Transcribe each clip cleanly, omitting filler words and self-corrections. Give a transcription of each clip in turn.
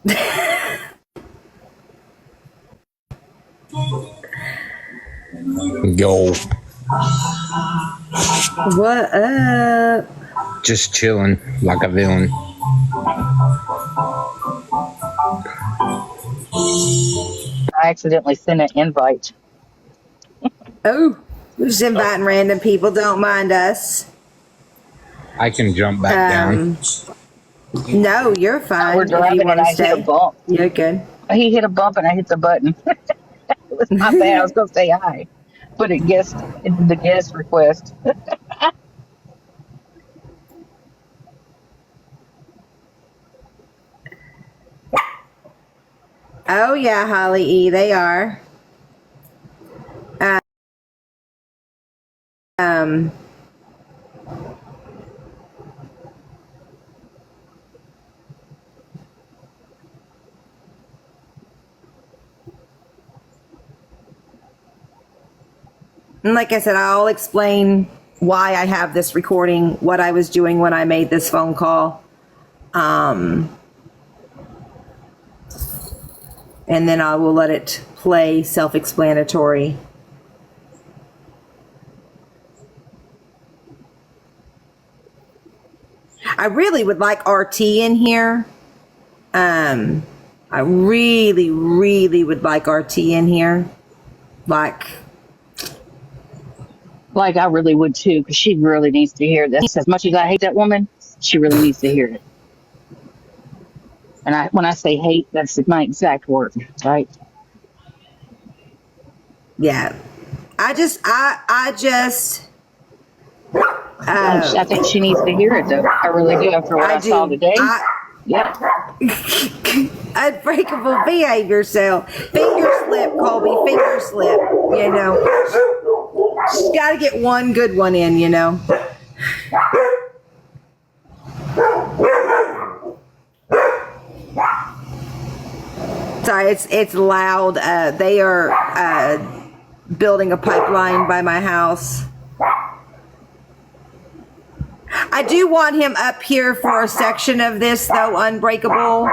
Yo. What up? Just chilling like a villain. I accidentally sent an invite. Oh, we're just inviting random people. Don't mind us. I can jump back down. No, you're fine. We're driving if you want and to I stay. hit a bump. You're good. He hit a bump and I hit the button. It was my bad. I was going to say hi, but it did the guest request. Oh yeah, Holly E. They are. Um. And like I said, I'll explain why I have this recording, what I was doing when I made this phone call. And then I will let it play self-explanatory. I really would like RT in here. I really, really would like RT in here. Like I really would too, because she really needs to hear this. As much as I hate that woman, she really needs to hear it. And when I say hate, that's my exact word, right? yeah. I think she needs to hear it, though. I really do. After what I saw today. Yeah. Unbreakable, behave yourself. Finger slip, Colby. Finger slip. You know, she's got to get one good one in. You know. Sorry, it's loud. They are building a pipeline by my house. I do want him up here for a section of this, though, Unbreakable,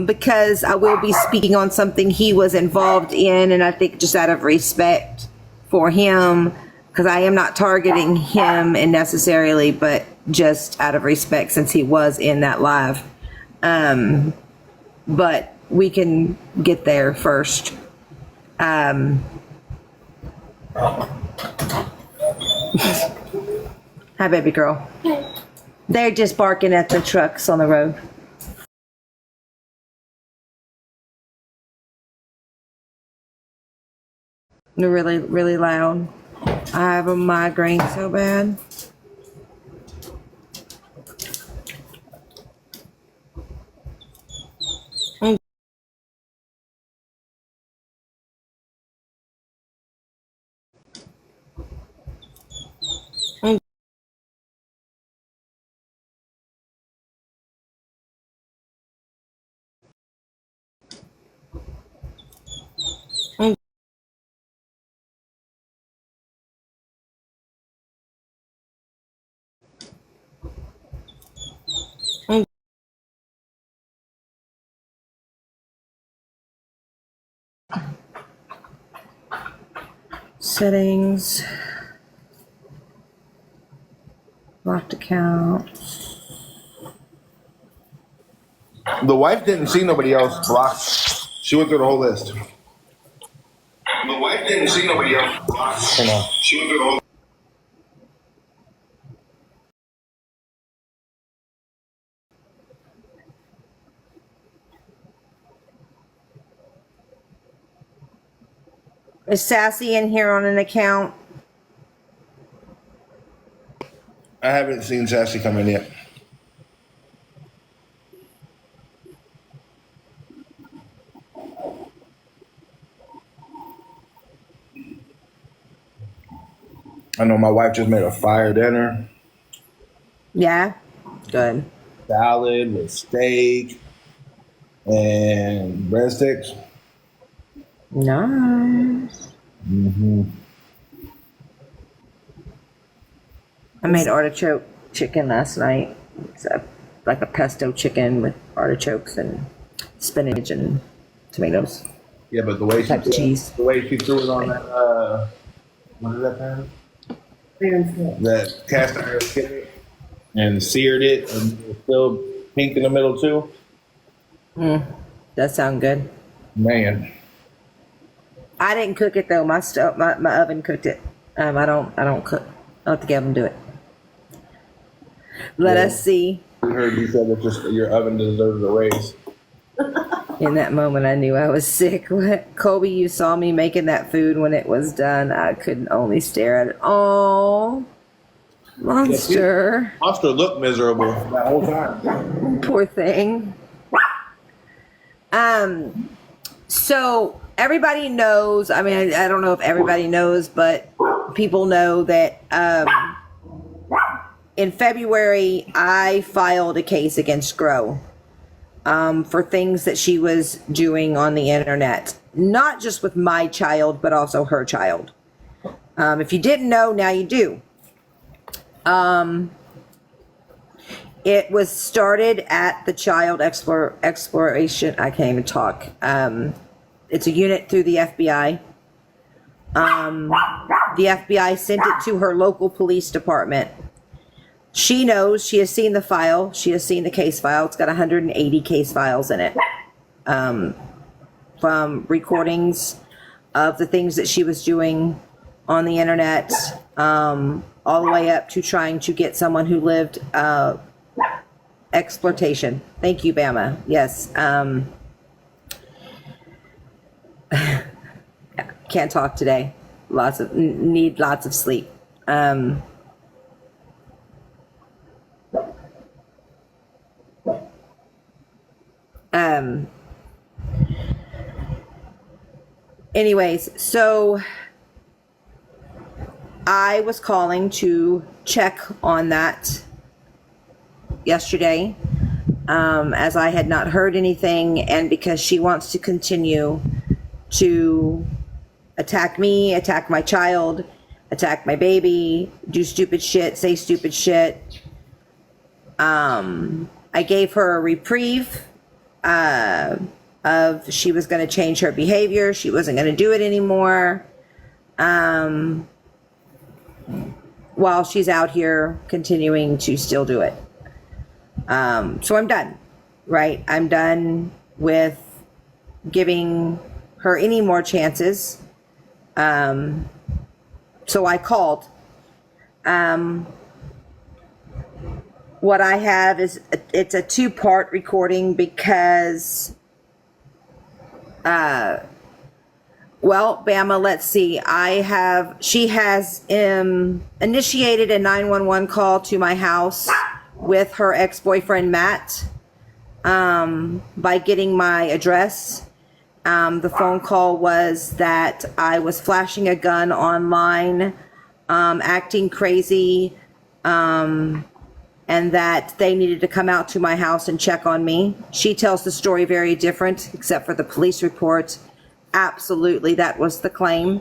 because I will be speaking on something he was involved in, and I think just out of respect for him, because I am not targeting him and necessarily, but just out of respect since he was in that live. But we can get there first. Hi, baby girl. They're just barking at the trucks on the road. They're really, really loud. I have a migraine so bad. Settings. Locked account. The wife didn't see nobody else blocked. She went through the whole list. The wife didn't see nobody else blocked. She went through the whole list. Is Sassy in here on an account? I haven't seen Sassy come in yet. I know my wife just made a fire dinner. Yeah? Good. Salad with steak and breadsticks. Nice. I made artichoke chicken last night. It's like a pesto chicken with artichokes and spinach and tomatoes. Yeah, but the way Type of cheese. the way she threw it on that, what is that pan? That cast iron skillet and seared it, and it was still pink in the middle too. That sound good. Man, I didn't cook it though. My oven cooked it. I don't cook. I'll have to get them to do it. Let us see. we heard you said that just your oven deserves a raise. In that moment, I knew I was sick. Colby, you saw me making that food when it was done. I could only stare at it. Oh, Monster. Monster looked miserable that whole time. Poor thing. So everybody knows, I mean, I don't know if everybody knows, but people know that in February, I filed a case against Grow. For things that she was doing on the internet, not just with my child, but also her child. If you didn't know, now you do. It was started at the Child Exploration. I can't even talk. It's a unit through the FBI. The FBI sent it to her local police department. She knows, she has seen the file, she has seen the case file. It's got 180 case files in it. From recordings of the things that she was doing on the internet, all the way up to trying to get someone who lived exploitation. Thank you, Bama. Yes. Can't talk today. Need lots of sleep. Anyways, so I was calling to check on that yesterday, as I had not heard anything, and because she wants to continue to attack me, attack my child, attack my baby, do stupid shit, say stupid shit. I gave her a reprieve of she was going to change her behavior. She wasn't going to do it anymore. While she's out here continuing to still do it. So I'm done, right? I'm done with giving her any more chances. So I called. What I have is, it's a 2-part recording because, well, Bama, let's see. She has initiated a 911 call to my house with her ex-boyfriend, Matt, by getting my address. The phone call was that I was flashing a gun online, acting crazy, and that they needed to come out to my house and check on me. She tells the story very different, except for the police report. Absolutely, that was the claim.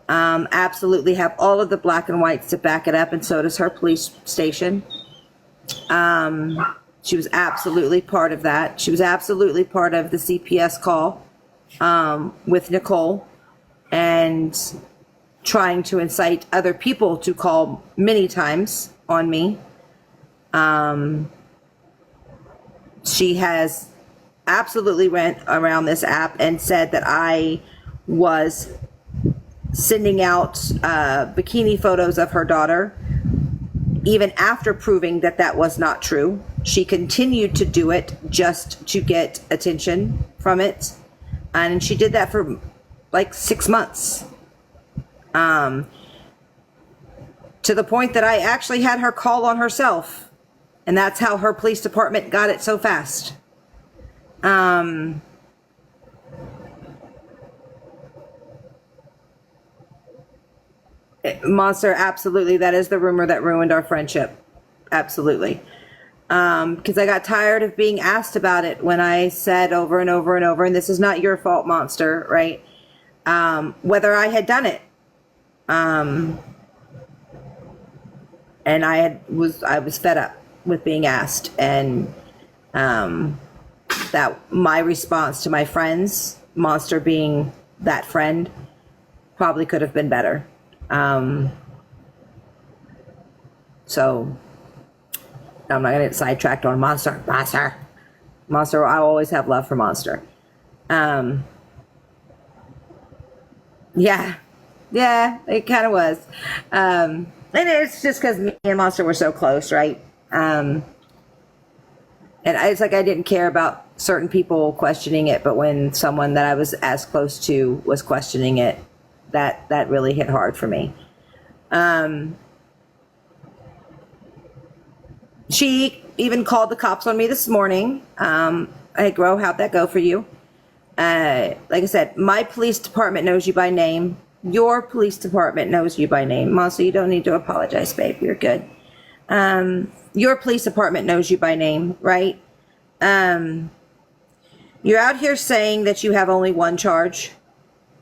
Absolutely have all of the black and whites to back it up, and so does her police station. She was absolutely part of that. She was absolutely part of the CPS call with Nicole, and trying to incite other people to call many times on me. She has absolutely went around this app and said that I was sending out bikini photos of her daughter, even after proving that that was not true. She continued to do it just to get attention from it. And she did that for like 6 months. To the point that I actually had her call on herself. And that's how her police department got it so fast. Monster, absolutely. That is the rumor that ruined our friendship. Absolutely. Because I got tired of being asked about it when I said over and over and over, and this is not your fault, Monster, right? Whether I had done it. And I was fed up with being asked, and that my response to my friends, Monster being that friend, probably could have been better. So I'm not going to get sidetracked on Monster. I always have love for Monster. Yeah, it kind of was. And it's just because me and Monster were so close, right? And it's like I didn't care about certain people questioning it, but when someone that I was as close to was questioning it, that really hit hard for me. She even called the cops on me this morning. Hey, Gro, how'd that go for you? Like I said, my police department knows you by name. Your police department knows you by name. Monster, you don't need to apologize, babe. You're good. Your police department knows you by name, right? You're out here saying that you have only one charge,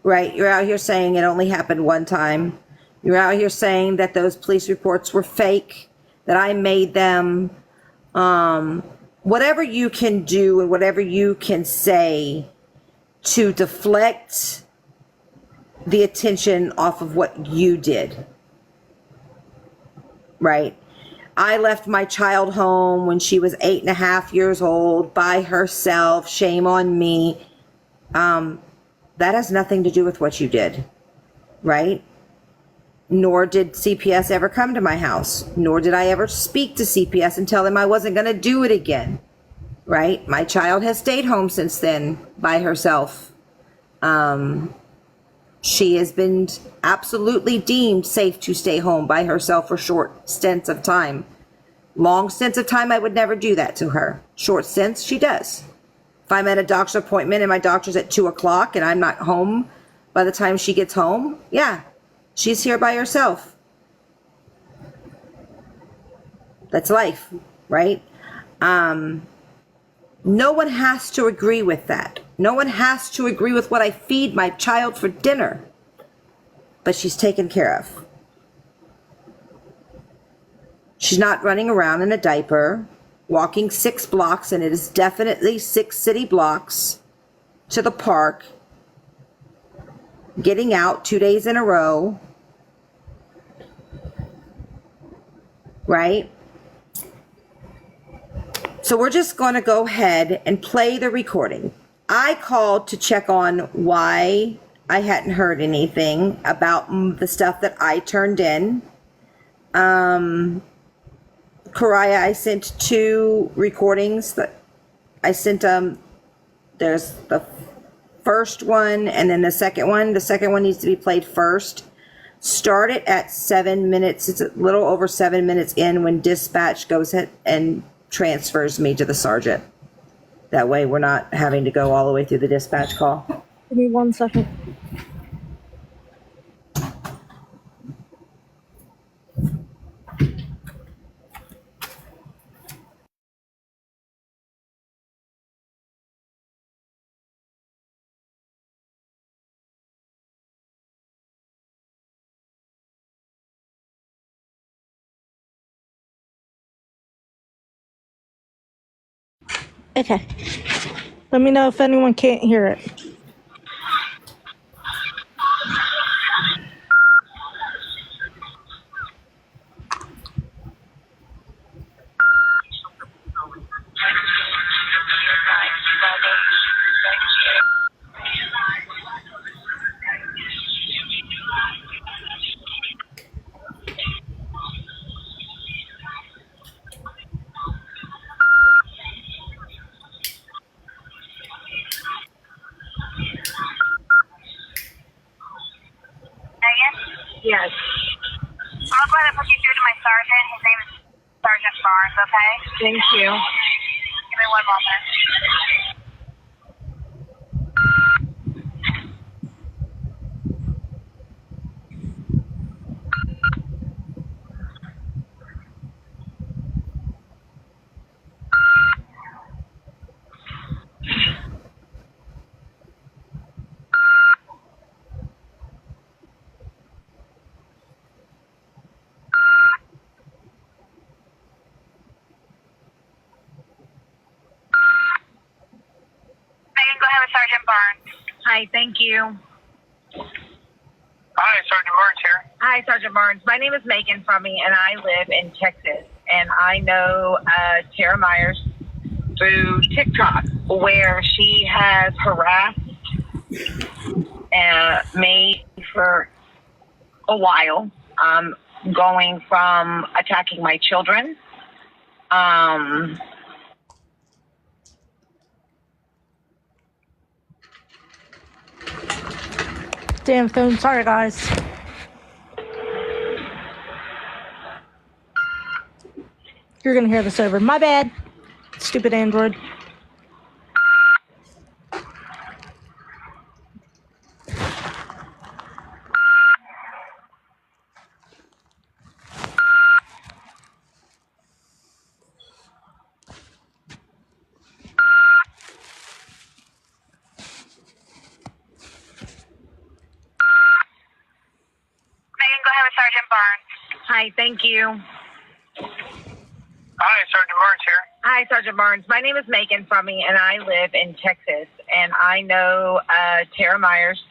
right? You're out here saying it only happened one time. You're out here saying that those police reports were fake, that I made them. Whatever you can do and whatever you can say to deflect the attention off of what you did, right? I left my child home when she was 8.5 years old by herself. Shame on me. That has nothing to do with what you did, right? Nor did CPS ever come to my house. Nor did I ever speak to CPS and tell them I wasn't going to do it again, right? My child has stayed home since then by herself. She has been absolutely deemed safe to stay home by herself for short stints of time. Long stints of time, I would never do that to her. Short stints, she does. If I'm at a doctor's appointment and my doctor's at 2:00 and I'm not home by the time she gets home, yeah, she's here by herself. That's life, right? No one has to agree with that. No one has to agree with what I feed my child for dinner. But she's taken care of. She's not running around in a diaper, walking 6 blocks, and it is definitely 6 city blocks, to the park, getting out 2 days in a row, right? So we're just going to go ahead and play the recording. I called to check on why I hadn't heard anything about the stuff that I turned in. Karaya, I sent 2 recordings that I sent there's the first one and then the second one. The second one needs to be played first. Start it at 7 minutes. It's a little over 7 minutes in when dispatch goes ahead and transfers me to the sergeant. That way we're not having to go all the way through the dispatch call. Give me 1 second. Okay. Let me know if anyone can't hear it. Yes. I'll go ahead and put you through to my sergeant. His name is Sergeant Barnes, okay? Thank you. Give me 1 moment. Hi, thank you. Hi, Sergeant Barnes here. Hi, Sergeant Barnes. My name is Megan from me, and I live in Texas. And I know Tara Myers through TikTok, where she has harassed me for a while, going from attacking my children. Damn phone. Sorry, guys. You're gonna hear this over. My bad. Stupid Android. Megan, go ahead with Sergeant Barnes. Hi, thank you. Hi, Sergeant Barnes here. Hi, Sergeant Barnes. My name is Megan from me, and I live in Texas. And I know Tara Myers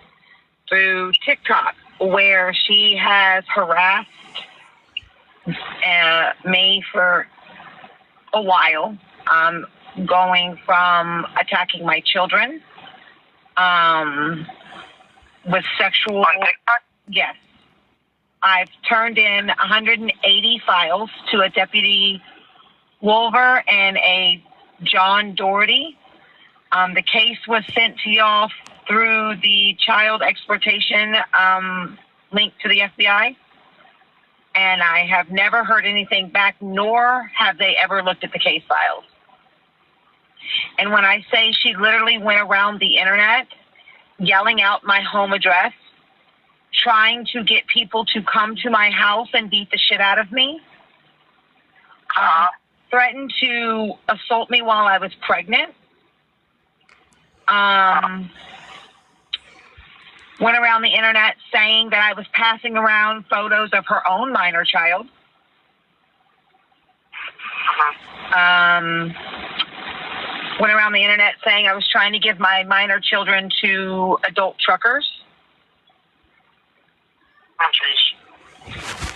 through TikTok, where she has harassed me for a while, going from attacking my children with sexual. On TikTok? Yes. I've turned in 180 files to a Deputy Wolver and a John Doherty. The case was sent to y'all through the child exploitation link to the FBI. And I have never heard anything back, nor have they ever looked at the case files. And when I say she literally went around the internet yelling out my home address, trying to get people to come to my house and beat the shit out of me, threatened to assault me while I was pregnant, went around the internet saying that I was passing around photos of her own minor child, went around the internet saying I was trying to give my minor children to adult truckers. Oh, jeez.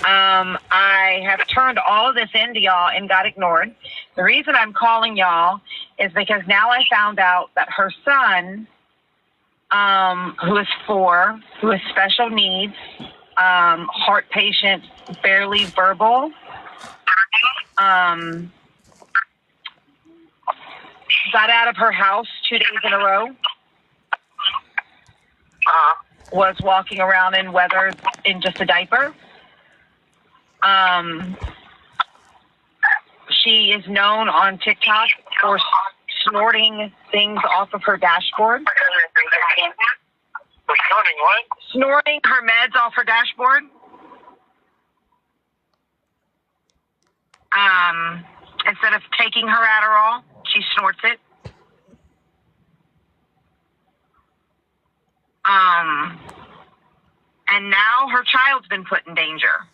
I have turned all of this into y'all and got ignored. The reason I'm calling y'all is because now I found out that her son, who is 4, who has special needs, heart patient, barely verbal, got out of her house 2 days in a row, was walking around in just a diaper. She is known on TikTok for snorting things off of her dashboard. For snorting what? Snorting her meds off her dashboard. Instead of taking her Adderall, she snorts it. And now her child's been put in danger.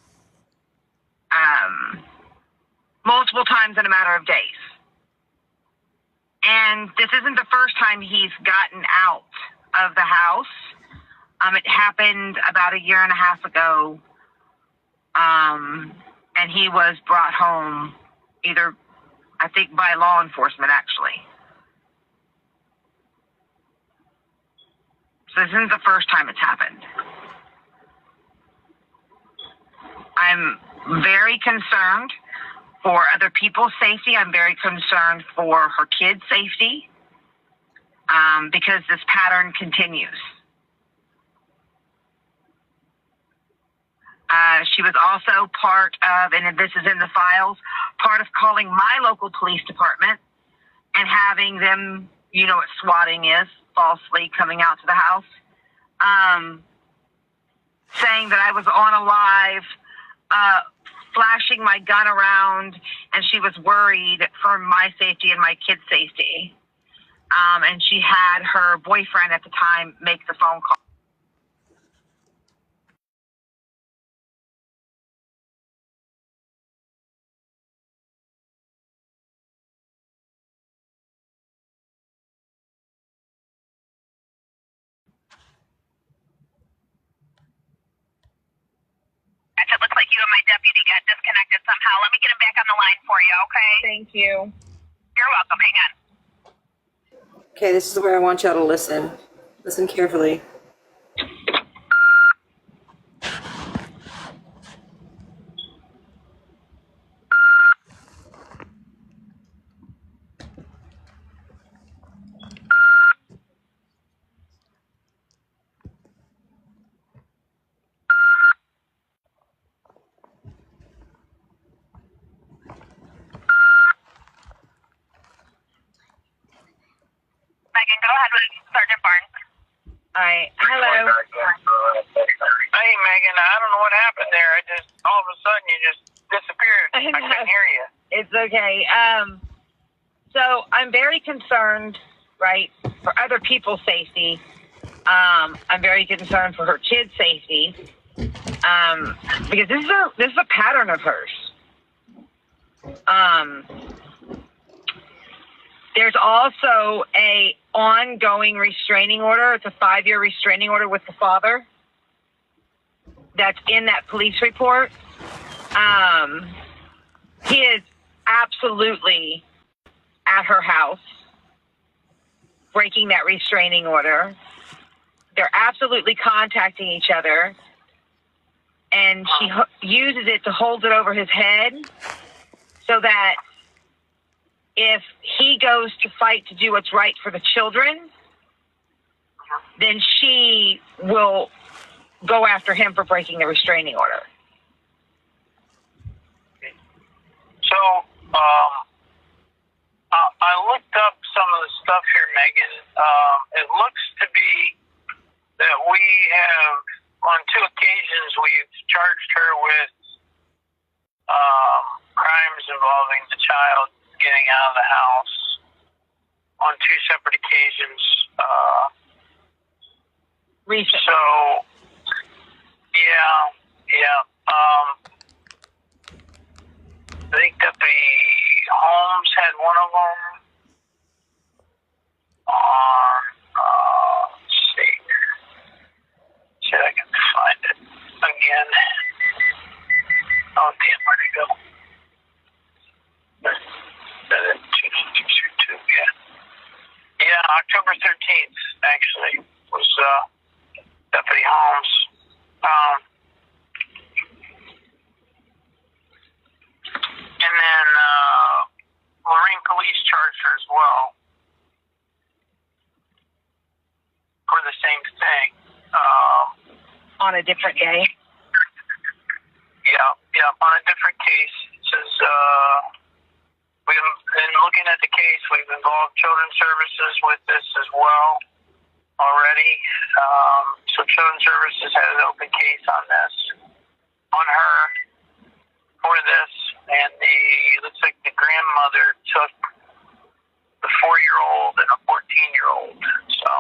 Multiple times in a matter of days. And this isn't the first time he's gotten out of the house. It happened about a year and a half ago. And he was brought home either, I think, by law enforcement, actually. So this isn't the first time it's happened. I'm very concerned for other people's safety. I'm very concerned for her kids' safety, because this pattern continues. She was also part of, and this is in the files, part of calling my local police department and having them, you know what swatting is, falsely coming out to the house, saying that I was on a live, flashing my gun around, and she was worried for my safety and my kids' safety. And she had her boyfriend at the time make the phone call. deputy got disconnected somehow. Let me get him back on the line for you, okay? Thank you. You're welcome. Hang on. Okay, this is where I want y'all to listen. Listen carefully. Megan, go ahead with Sergeant Barnes. All right. Hello. Hey, Megan, I don't know what happened there. All of a sudden, you just disappeared. I couldn't hear you. It's okay. So I'm very concerned, right, for other people's safety. I'm very concerned for her kids' safety. Because this is a pattern of hers. There's also a ongoing restraining order. It's a 5-year restraining order with the father. That's in that police report. He is absolutely at her house, breaking that restraining order. They're absolutely contacting each other, and she uses it to hold it over his head so that if he goes to fight to do what's right for the children, then she will go after him for breaking the restraining order. So, I looked up some of the stuff here, Megan. It looks to be that we have, on 2 occasions, we've charged her with crimes involving the child getting out of the house on 2 separate occasions. Recently. So, yeah. I think Deputy Holmes had one of them on, let's see if I can find it again. Oh, damn, where'd it go? Yeah, October 13th, actually, was Deputy Holmes. And then Marine Police charged her as well for the same thing. On a different day? Yeah, on a different case. It says, we've been looking at the case. We've involved Children's Services with this as well already. So Children's Services has an open case on this, on her, for this. And looks like the grandmother took the 4-year-old and a 14-year-old. So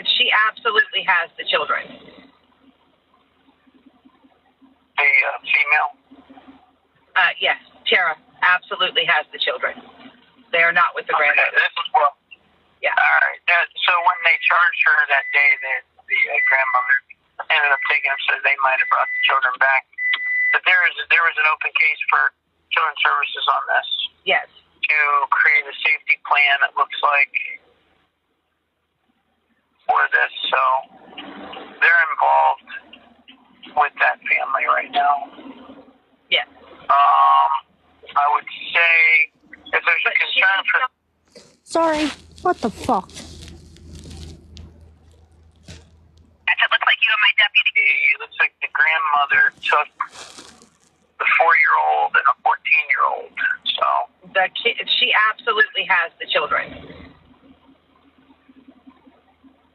she absolutely has the children. the female. Yes, Tara absolutely has the children. They are not with the grandmother. This is well. Yeah. All right. So when they charged her that day, the grandmother ended up taking them, so they might have brought the children back. But there was an open case for Children's Services on this. Yes. To create a safety plan, it looks like, for this. So they're involved with that family right now. Yes. I would say if there's a concern for... Sorry. What the fuck? It looks like you and my deputy. It looks like the grandmother took the 4-year-old and a 14-year-old. So she absolutely has the children.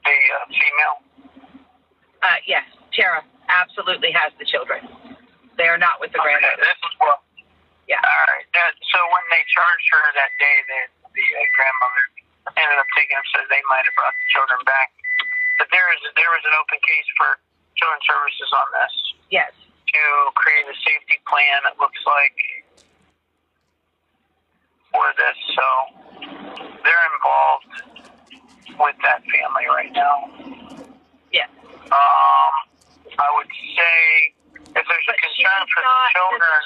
The female. Yes, Tara absolutely has the children. They are not with the grandmother. This is well. Yeah. All right. So when they charged her that day, the grandmother ended up taking them, so they might have brought the children back. But there was an open case for Children's Services on this. Yes. To create a safety plan, it looks like, for this. So they're involved with that family right now. Yes. I would say if there's a concern for the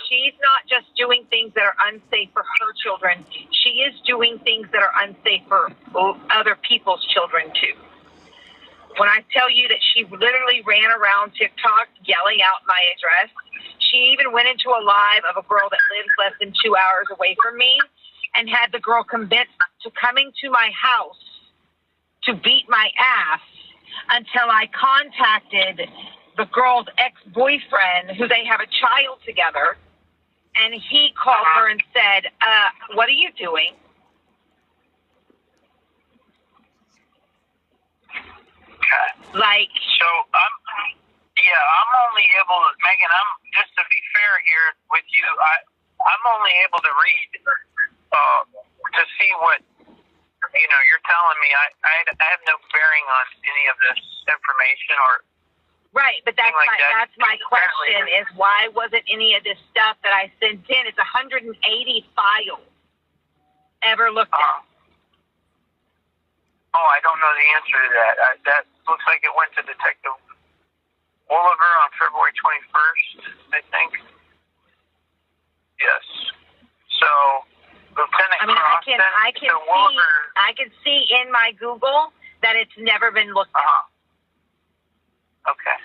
she's not just doing things that are unsafe for her children. She is doing things that are unsafe for other people's children too. When I tell you that she literally ran around TikTok yelling out my address, she even went into a live of a girl that lives less than 2 hours away from me and had the girl convinced to coming to my house to beat my ass until I contacted the girl's ex-boyfriend, who they have a child together, and he called her and said, what are you doing? Okay. Like, so I'm only able to, Megan, I'm just to be fair here with you, I'm only able to read to see what you're telling me. I have no bearing on any of this information or right, but that's my question is why wasn't any of this stuff that I sent in? It's 180 files ever looked at. Oh, I don't know the answer to that. That looks like it went to Detective Oliver on February 21st, I think. Yes. So, Lieutenant Croston, I can see in my Google that it's never been looked at. Okay.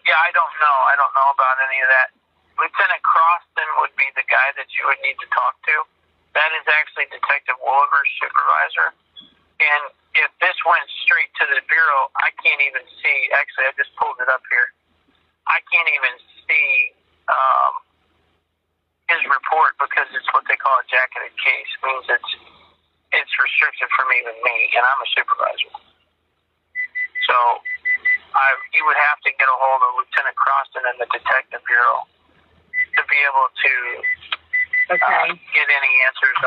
Yeah, I don't know. I don't know about any of that. Lieutenant Croston would be the guy that you would need to talk to. That is actually Detective Oliver's supervisor. And if this went straight to the Bureau, I can't even see. Actually, I just pulled it up here. I can't even see his report because it's what they call a jacketed case. It means it's restricted from even me, and I'm a supervisor. So you would have to get a hold of Lieutenant Croston and the Detective Bureau to be able to get any answers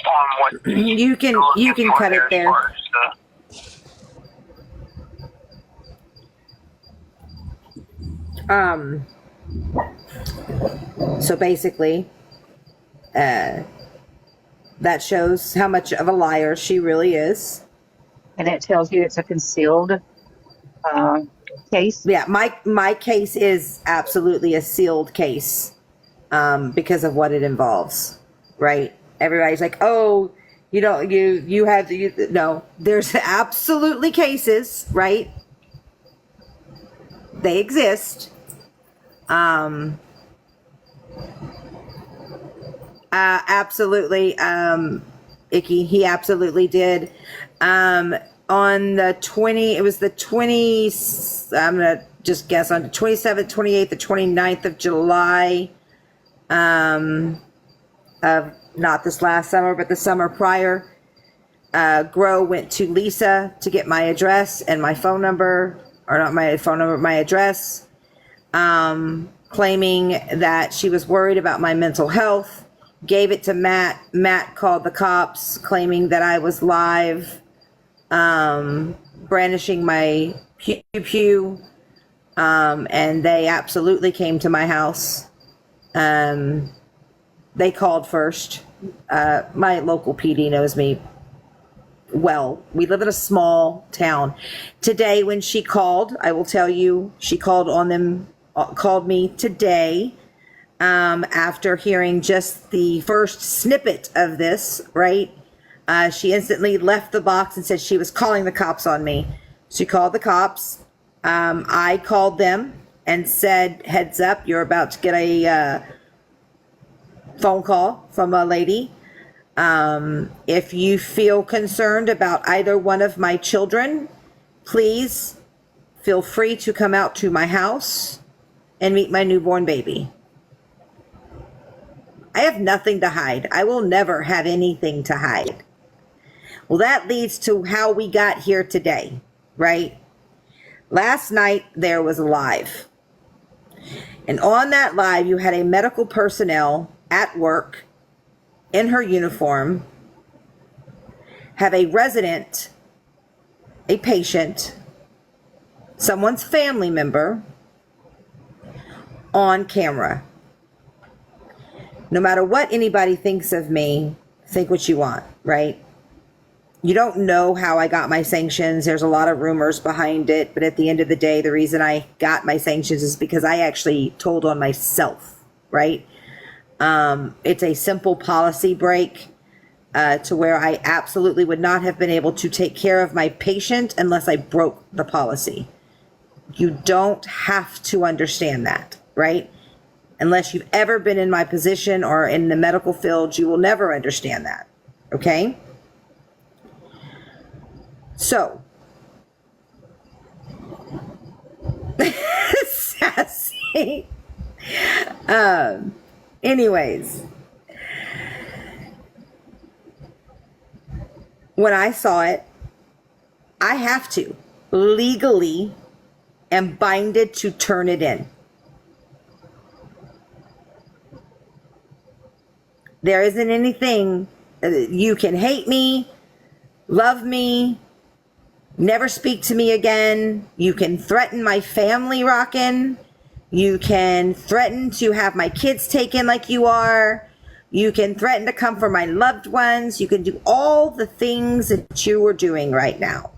on what you can cut it there. So basically, that shows how much of a liar she really is. And it tells you it's a concealed case. Yeah, my case is absolutely a sealed case because of what it involves, right? Everybody's like, oh, no, there's absolutely cases, right? They exist. Absolutely. Icky, he absolutely did. On the 20, it was the 20, I'm going to just guess on the 27th, 28th, the 29th of July, of not this last summer, but the summer prior, Grow went to Lisa to get my address and my phone number, or not my phone number, my address, claiming that she was worried about my mental health, gave it to Matt. Matt called the cops claiming that I was live, brandishing my pew, and they absolutely came to my house. They called first. My local PD knows me well. We live in a small town. Today, when she called, I will tell you, she called me today, after hearing just the first snippet of this, right? She instantly left the box and said she was calling the cops on me. She called the cops. I called them and said, heads up, you're about to get a phone call from a lady. If you feel concerned about either one of my children, please feel free to come out to my house and meet my newborn baby. I have nothing to hide. I will never have anything to hide. Well, that leads to how we got here today, right? Last night there was a live. And on that live, you had a medical personnel at work in her uniform have a resident, a patient, someone's family member on camera. No matter what anybody thinks of me, think what you want, right? You don't know how I got my sanctions. There's a lot of rumors behind it, but at the end of the day, the reason I got my sanctions is because I actually told on myself. right? It's a simple policy break to where I absolutely would not have been able to take care of my patient unless I broke the policy. You don't have to understand that, right? Unless you've ever been in my position or in the medical field, you will never understand that, okay? So, sassy. Anyways, when I saw it, I have to legally am binded to turn it in. There isn't anything, you can hate me, love me, never speak to me again. You can threaten my family, Rockin'. You can threaten to have my kids taken like you are. You can threaten to come for my loved ones. You can do all the things that you are doing right now,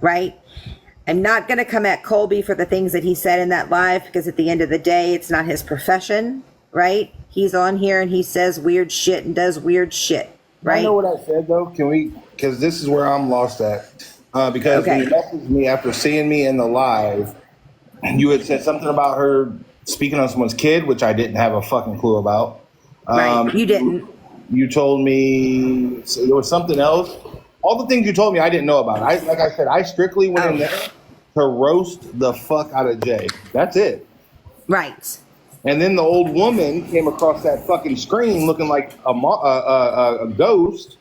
right? I'm not going to come at Colby for the things that he said in that live, because at the end of the day, it's not his profession, right? He's on here and he says weird shit and does weird shit, right? I know what I said though. Can we? Because this is where I'm lost at. Because when you messaged me after seeing me in the live, you had said something about her speaking on someone's kid, which I didn't have a fucking clue about. Right, you didn't. You told me there was something else. All the things you told me, I didn't know about. Like I said, I strictly went in there to roast the fuck out of Jay. That's it. Right. And then the old woman came across that fucking screen looking like a ghost.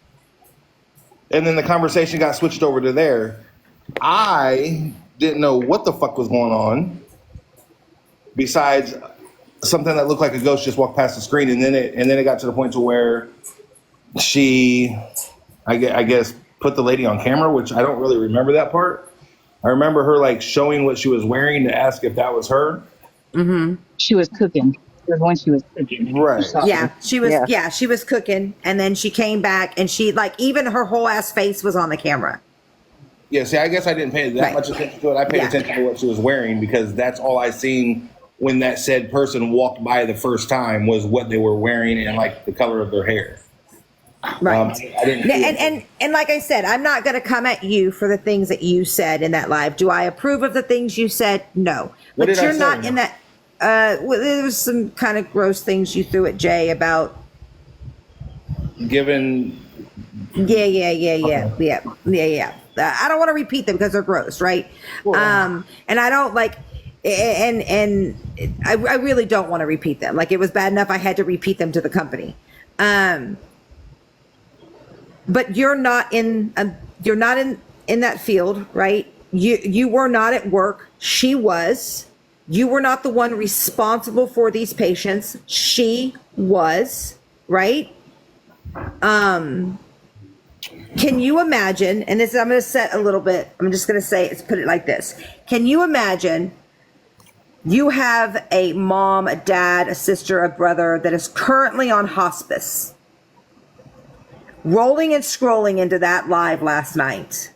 And then the conversation got switched over to there. I didn't know what the fuck was going on, besides something that looked like a ghost just walked past the screen, and then it got to the point to where she, I guess, put the lady on camera, which I don't really remember that part. I remember her like showing what she was wearing to ask if that was her. Mm-hmm. She was cooking. It was when she was cooking. Right. Yeah, she was. Yeah, she was cooking, and then she came back, and she like even her whole ass face was on the camera. Yeah. See, I guess I didn't pay that much attention to it. I paid attention to what she was wearing, because that's all I seen when that said person walked by the first time, was what they were wearing and like the color of their hair. Right. I didn't. And like I said, I'm not going to come at you for the things that you said in that live. Do I approve of the things you said? No. What But did I you're say? not in that. Well, there was some kind of gross things you threw at Jay about. Given. Yeah. I don't want to repeat them because they're gross, right? Cool. And I don't like. And I really don't want to repeat them. Like, it was bad enough I had to repeat them to the company. But you're not in that field, right? You were not at work. She was. You were not the one responsible for these patients. She was, right? Can you imagine, and this, I'm going to set a little bit, I'm just going to say, let's put it like this. Can you imagine you have a mom, a dad, a sister, a brother that is currently on hospice, rolling and scrolling into that live last night,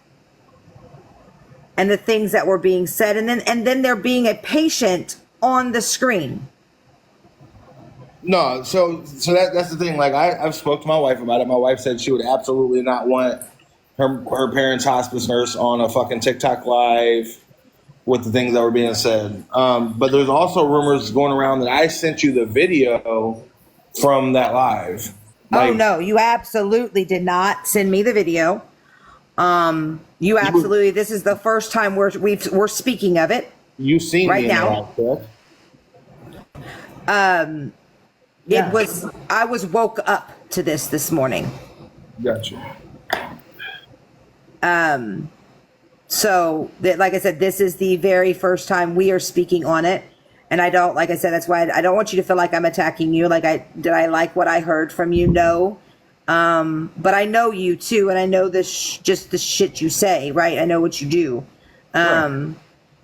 and the things that were being said, and then there being a patient on the screen? No, so that's the thing. Like, I've spoke to my wife about it. My wife said she would absolutely not want her parents' hospice nurse on a fucking TikTok live with the things that were being said. But there's also rumors going around that I sent you the video from that live. Oh no, you absolutely did not send me the video. You absolutely. This is the first time we're speaking of it. You've seen right me now. In that, It was. I was woke up to this morning. Gotcha. So like I said, this is the very first time we are speaking on it. And I don't, like I said, that's why I don't want you to feel like I'm attacking you. Like, did I like what I heard from you? No. But I know you too. And I know just the shit you say, right? I know what you do. Right.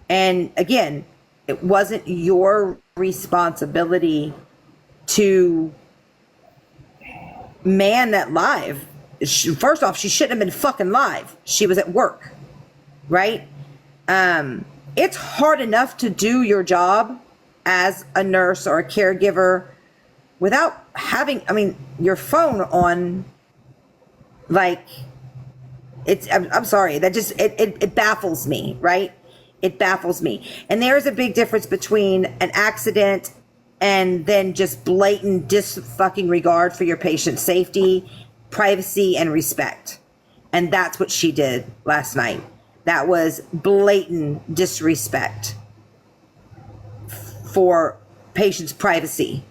And again, it wasn't your responsibility to man that live. First off, she shouldn't have been fucking live. She was at work, right? It's hard enough to do your job as a nurse or a caregiver without having, I mean, your phone on, like, I'm sorry, that just, it baffles me, right? It baffles me. And there's a big difference between an accident and then just blatant fucking regard for your patient's safety, privacy, and respect. And that's what she did last night. That was blatant disrespect for patient's privacy.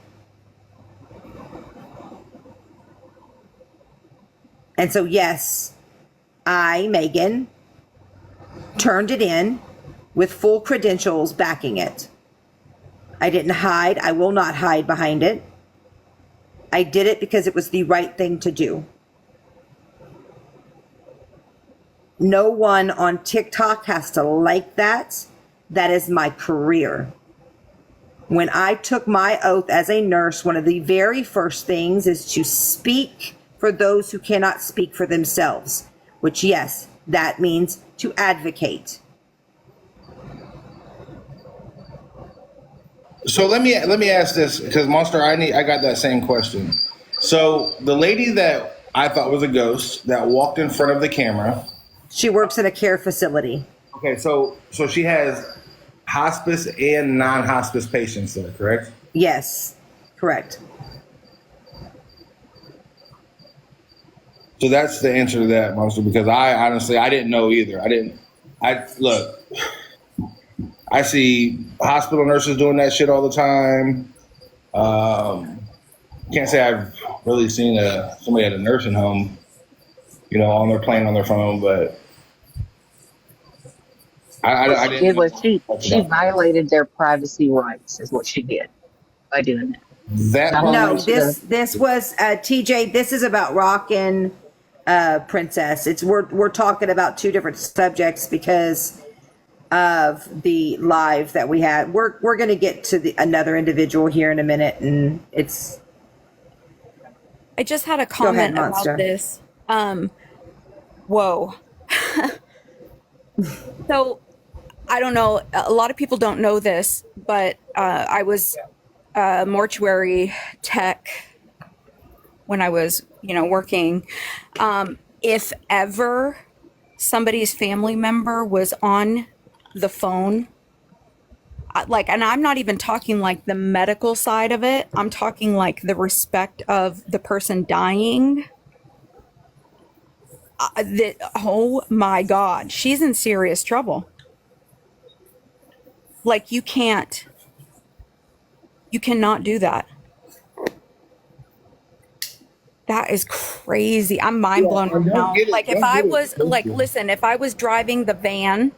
And so, yes, I, Megan, turned it in with full credentials backing it. I didn't hide. I will not hide behind it. I did it because it was the right thing to do. No one on TikTok has to like that. That is my career. When I took my oath as a nurse, one of the very first things is to speak for those who cannot speak for themselves, which, yes, that means to advocate. So let me ask this, because Monster, I got that same question. So the lady that I thought was a ghost that walked in front of the camera. She works in a care facility. Okay, so she has hospice and non-hospice patients there, correct? Yes, correct. So that's the answer to that, Monster, because I honestly, I didn't know either. Look, I see hospital nurses doing that shit all the time. Can't say I've really seen somebody at a nursing home, on their playing on their phone, but I didn't. It was she violated their privacy rights, is what she did by doing that. No, this was TJ. This is about Rockin' Princess. We're talking about two different subjects because of the live that we had. We're going to get to another individual here in a minute, and it's. I just had a comment ahead, about this. Whoa. So, I don't know. A lot of people don't know this, but I was a mortuary tech when I was, working. If ever somebody's family member was on the phone, and I'm not even talking like the medical side of it, I'm talking like the respect of the person dying. Oh my God, she's in serious trouble. Like, you cannot do that. That is crazy. I'm mind blown right now. Like, if I was listen, if I was driving the van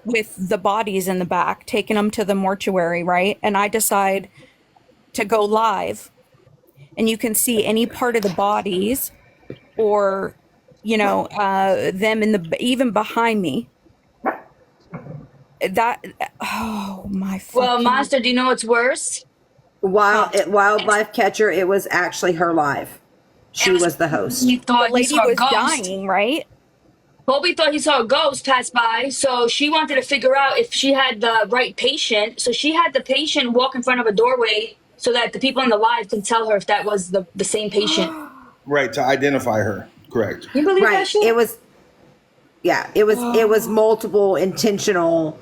with the bodies in the back, taking them to the mortuary, right? And I decide to go live, and you can see any part of the bodies or, them even behind me. Oh my fucking. Well, Monster, do you know what's worse? Wildlife Catcher, it was actually her live. She was the host. He thought the lady was dying, right? Bobby thought he saw a ghost pass by, so she wanted to figure out if she had the right patient. So she had the patient walk in front of a doorway so that the people in the live can tell her if that was the same patient. Right, to identify her. Correct. You believe that shit? It was multiple intentional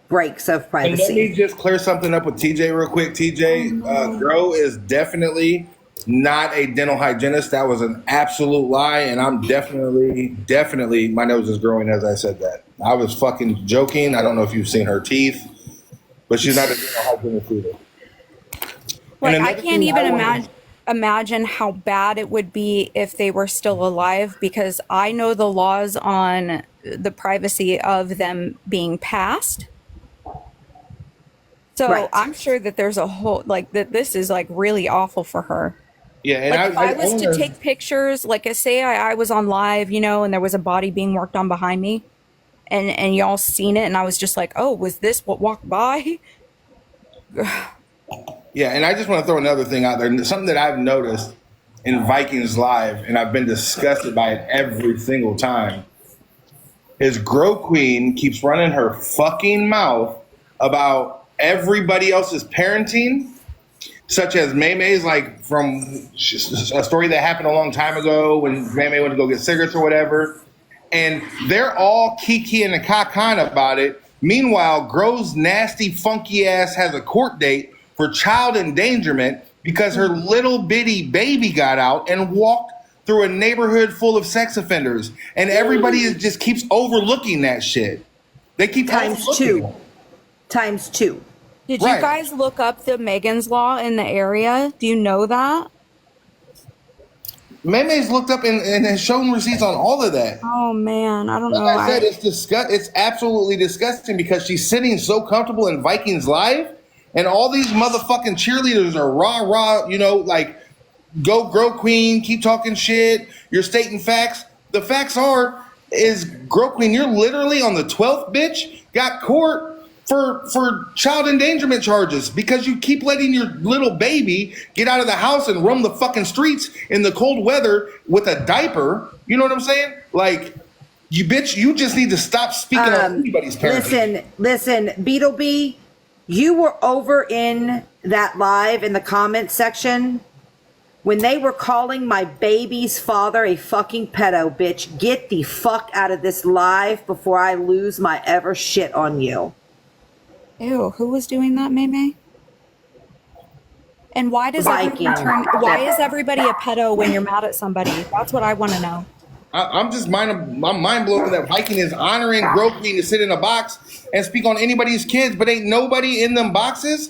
breaks of privacy. And let me just clear something up with TJ real quick. TJ, Grow is definitely not a dental hygienist. That was an absolute lie, and I'm definitely, my nose is growing as I said that. I was fucking joking. I don't know if you've seen her teeth, but she's not a dental hygienist either. Like, I can't even imagine how bad it would be if they were still alive, because I know the laws on the privacy of them being passed. So right. I'm sure that there's a whole, that this is really awful for her. Yeah, and if I was to take pictures, say I was on live, and there was a body being worked on behind me, and y'all seen it, and I was just like, oh, was this what walked by? Yeah, and I just want to throw another thing out there. Something that I've noticed in Vikings Live, and I've been disgusted by it every single time, is Grow Queen keeps running her fucking mouth about everybody else's parenting such as Mae Mae's, like from a story that happened a long time ago when Mae Mae went to go get cigarettes or whatever. And they're all kiki and kakan about it. Meanwhile, Gro's nasty, funky ass has a court date for child endangerment because her little bitty baby got out and walked through a neighborhood full of sex offenders. And everybody just keeps overlooking that shit. They keep times two. Times two. Did you guys look up the Megan's Law in the area? Do you know that? Mae Mae's looked up and has shown receipts on all of that. Oh man, I don't know. Like I said, it's absolutely disgusting because she's sitting so comfortable in Vikings Live, and all these motherfucking cheerleaders are rah, you know, like, go Grow Queen, keep talking shit, you're stating facts. The facts is Grow Queen, you're literally on the 12th, bitch, got court for child endangerment charges because you keep letting your little baby get out of the house and roam the fucking streets in the cold weather with a diaper. You know what I'm saying? Like, you bitch, you just need to stop speaking on anybody's parenting. Listen, Beetlebee, you were over in that live in the comments section when they were calling my baby's father a fucking pedo, bitch. Get the fuck out of this live before I lose my ever shit on you. Ew, who was doing that, Mae Mae? And why does why is everybody a pedo when you're mad at somebody? That's what I want to know. I'm mind blown that Viking is honoring Grow Queen to sit in a box and speak on anybody's kids, but ain't nobody in them boxes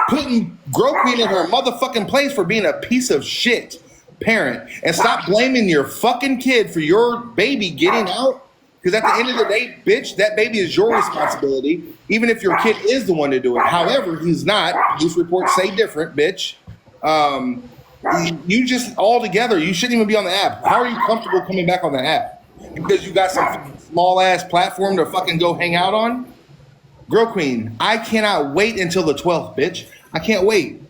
putting Grow Queen in her motherfucking place for being a piece of shit parent. And stop blaming your fucking kid for your baby getting out. Because at the end of the day, bitch, that baby is your responsibility, even if your kid is the one to do it. However, he's not. Police reports say different, bitch. You just all together, you shouldn't even be on the app. How are you comfortable coming back on the app? Because you got some small ass platform to fucking go hang out on? Grow Queen, I cannot wait until the 12th, bitch. I can't wait.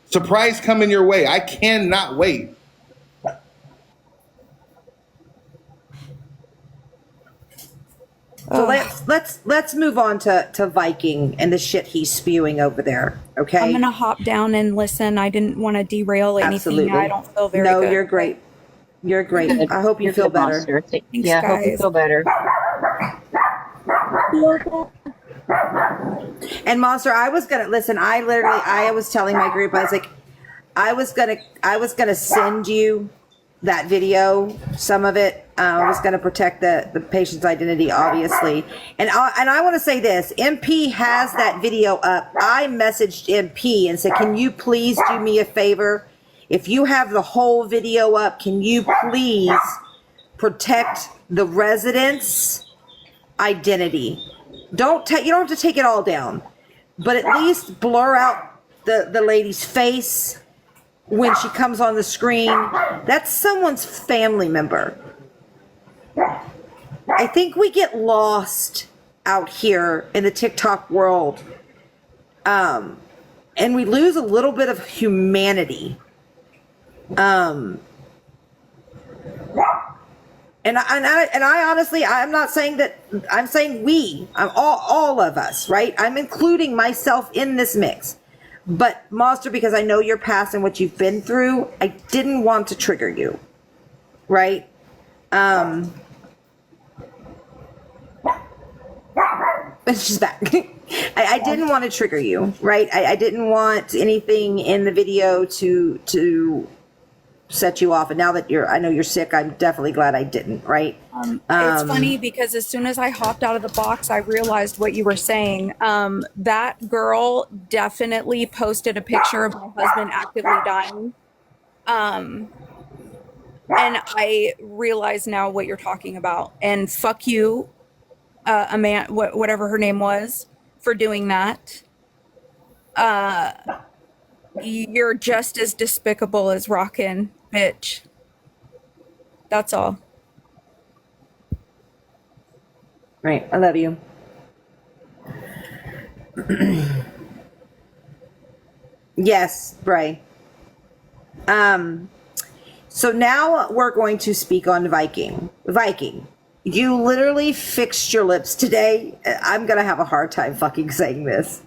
Surprise coming your way. I cannot wait. So let's move on to Viking and the shit he's spewing over there. Okay, I'm gonna hop down and listen. I didn't want to derail anything. Absolutely. I don't feel very good. No, you're great. You're great. I hope you feel better. Thanks, yeah, I hope you feel better. And Monster, I was gonna listen. I was telling my group, I was like, I was gonna send you that video, some of it. I was going to protect the patient's identity, obviously. And I want to say this, MP has that video up. I messaged MP and said, can you please do me a favor? If you have the whole video up, can you please protect the resident's identity? You don't have to take it all down, but at least blur out the lady's face when she comes on the screen. That's someone's family member. I think we get lost out here in the TikTok world, and we lose a little bit of humanity. And I honestly, I'm not saying that. I'm saying I'm all of us, right? I'm including myself in this mix. But Monster, because I know your past and what you've been through, I didn't want to trigger you, right? She's back. I didn't want to trigger you, right? I didn't want anything in the video to set you off. And now that I know you're sick, I'm definitely glad I didn't, right? It's funny because as soon as I hopped out of the box, I realized what you were saying. That girl definitely posted a picture of my husband actively dying. And I realize now what you're talking about. And fuck you, Amanda, whatever her name was, for doing that. You're just as despicable as Rockin', bitch. That's all. Right. I love you. Yes, Bray. So now we're going to speak on Viking. Viking, you literally fixed your lips today. I'm going to have a hard time fucking saying this.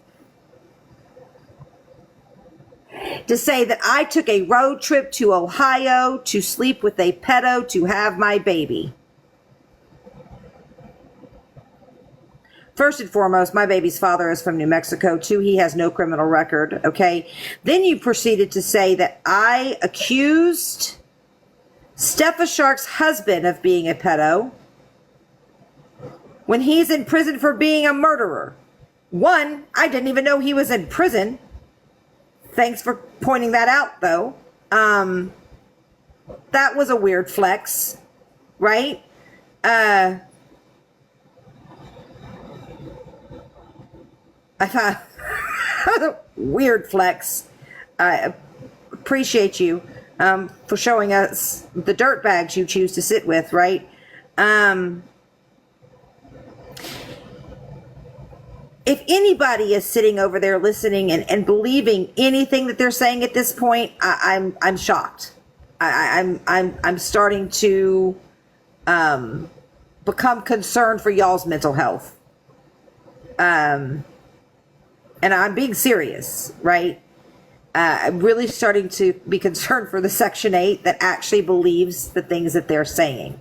to say that I took a road trip to Ohio to sleep with a pedo to have my baby. First and foremost, my baby's father is from New Mexico. 2, he has no criminal record, okay? Then you proceeded to say that I accused Steffa Shark's husband of being a pedo when he's in prison for being a murderer. 1, I didn't even know he was in prison. Thanks for pointing that out, though. That was a weird flex, right? I thought weird flex. I appreciate you for showing us the dirt bags you choose to sit with, right? If anybody is sitting over there listening and believing anything that they're saying at this point, I'm shocked. I'm starting to become concerned for y'all's mental health. And I'm being serious, right? I'm really starting to be concerned for the Section 8 that actually believes the things that they're saying.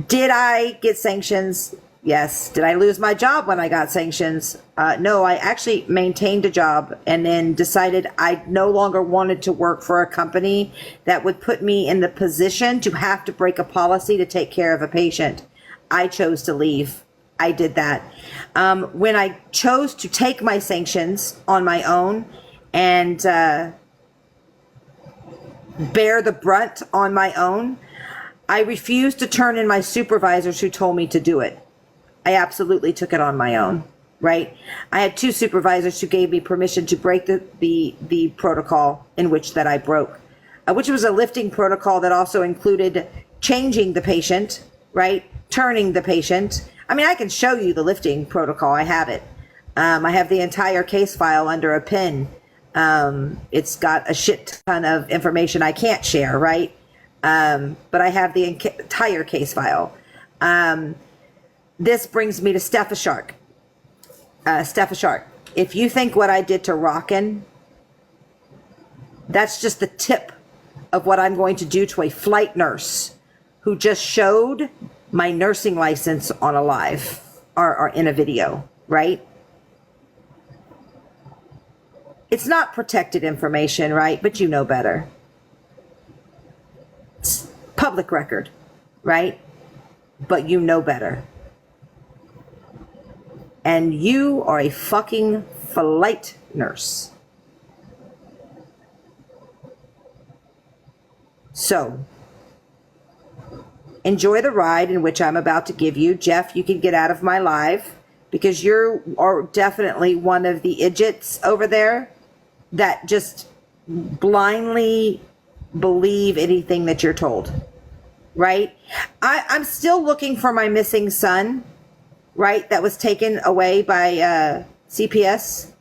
Did I get sanctions? Yes. Did I lose my job when I got sanctions? No, I actually maintained a job and then decided I no longer wanted to work for a company that would put me in the position to have to break a policy to take care of a patient. I chose to leave. I did that. When I chose to take my sanctions on my own and bear the brunt on my own, I refused to turn in my supervisors who told me to do it. I absolutely took it on my own, right? I had 2 supervisors who gave me permission to break the protocol in which that I broke, which was a lifting protocol that also included changing the patient, right? Turning the patient. I mean, I can show you the lifting protocol. I have it. I have the entire case file under a pin. It's got a shit ton of information I can't share, right? But I have the entire case file. This brings me to Steffa Shark. Steffa Shark, if you think what I did to Rockin', that's just the tip of what I'm going to do to a flight nurse who just showed my nursing license on a live or in a video, right? It's not protected information, right? But you know better. It's public record, right? But you know better. And you are a fucking flight nurse. So, enjoy the ride in which I'm about to give you. Jeff, you can get out of my live because you are definitely one of the idiots over there that just blindly believe anything that you're told, right? I'm still looking for my missing son, right? That was taken away by CPS.